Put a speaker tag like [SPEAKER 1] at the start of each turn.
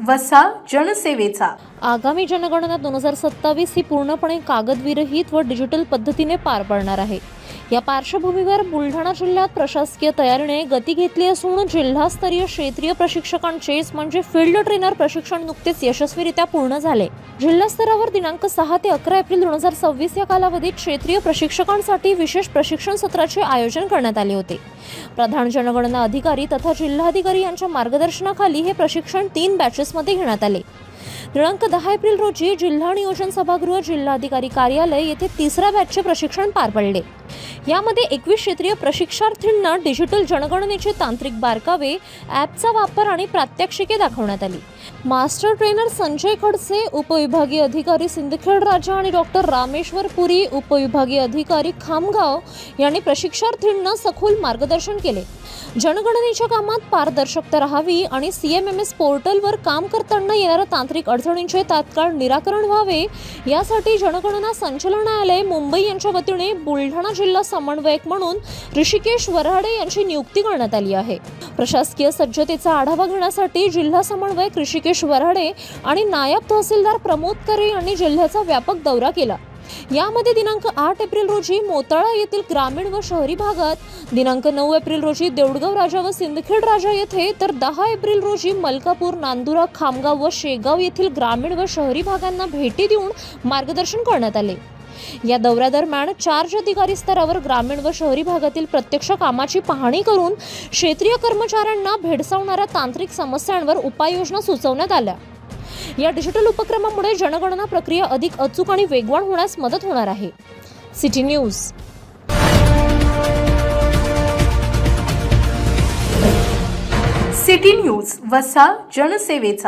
[SPEAKER 1] वसा जनसेवेचा।
[SPEAKER 2] आगामी जनगणना 2027 ही पूर्णपणे कागदविरहित व डिजिटल पद्धतीने पार पडणार आहे। या पार्श्वभूमीवर बुलढाणा जिल्ह्यात प्रशासकीय तयारीने गती घेतली असून जिल्हास्तरीय क्षेत्रीय प्रशिक्षकांचे म्हणजे फील्ड ट्रेनर प्रशिक्षण नुकतेच यशस्वीरित्या पूर्ण झाले। जिल्हा स्तरावर दिनांक 6 ते 11 एप्रिल 2026 या कालावधीत क्षेत्रीय प्रशिक्षकांसाठी विशेष प्रशिक्षण सत्राचे आयोजन करण्यात आले होते। प्रधान जनगणना अधिकारी तथा जिल्हाधिकारी यांच्या मार्गदर्शनाखाली हे प्रशिक्षण 3 बॅचेसमध्ये घेण्यात आले। दिनांक 10 एप्रिल रोजी जिल्हा नियोजन सभागृह जिल्हाधिकारी कार्यालय येथे 3ऱ्या बॅचचे प्रशिक्षण पार पडले। यामध्ये 21 क्षेत्रीय प्रशिक्षणार्थींना डिजिटल जनगणनेचे तांत्रिक बारकावे, ॲपचा वापर आणि प्रात्यक्षिके दाखवण्यात आली। मास्टर ट्रेनर संजय खडसे, उपविभागीय अधिकारी सिंदखेड राजा आणि डॉक्टर रामेश्वर पुरी, उपविभागीय अधिकारी खामगाव यांनी प्रशिक्षणार्थींना सखोल मार्गदर्शन केले। जनगणनेच्या कामात पारदर्शकता राहावी आणि CMMS पोर्टलवर काम करताना येणाऱ्या तांत्रिक अडचणींचे तात्काळ निराकरण व्हावे यासाठी जनगणना संचालनालय मुंबई यांच्या वतीने बुलढाणा जिल्हा समन्वयक म्हणून ऋषिकेश वऱ्हाडे यांची नियुक्ती करण्यात आली आहे। प्रशासकीय सज्जतेचा आढावा घेण्यासाठी जिल्हा समन्वयक ऋषिकेश वऱ्हाडे आणि नायब तहसीलदार प्रमोद करे यांनी जिल्ह्याचा व्यापक दौरा केला। यामध्ये दिनांक 8 एप्रिल रोजी मोताळा येथील ग्रामीण व शहरी भागात, दिनांक 9 एप्रिल रोजी देऊळगाव राजा व सिंदखेड राजा येथे, तर 10 एप्रिल रोजी मलकापूर, नांदुरा, खामगाव व शेगाव येथील ग्रामीण व शहरी भागांना भेटी देऊन मार्गदर्शन करण्यात आले। या दौऱ्यादरम्यान चार्ज अधिकारी स्तरावर ग्रामीण व शहरी भागातील प्रत्यक्ष कामाची पाहणी करून क्षेत्रीय कर्मचाऱ्यांना भेडसावणाऱ्या तांत्रिक समस्यांवर उपाययोजना सुचवण्यात आल्या। या डिजिटल उपक्रमामुळे जनगणना प्रक्रिया अधिक अचूक आणि वेगवान होण्यास मदत होणार आहे। City news.
[SPEAKER 1] सिटी न्यूज वसा जनसेवेचा।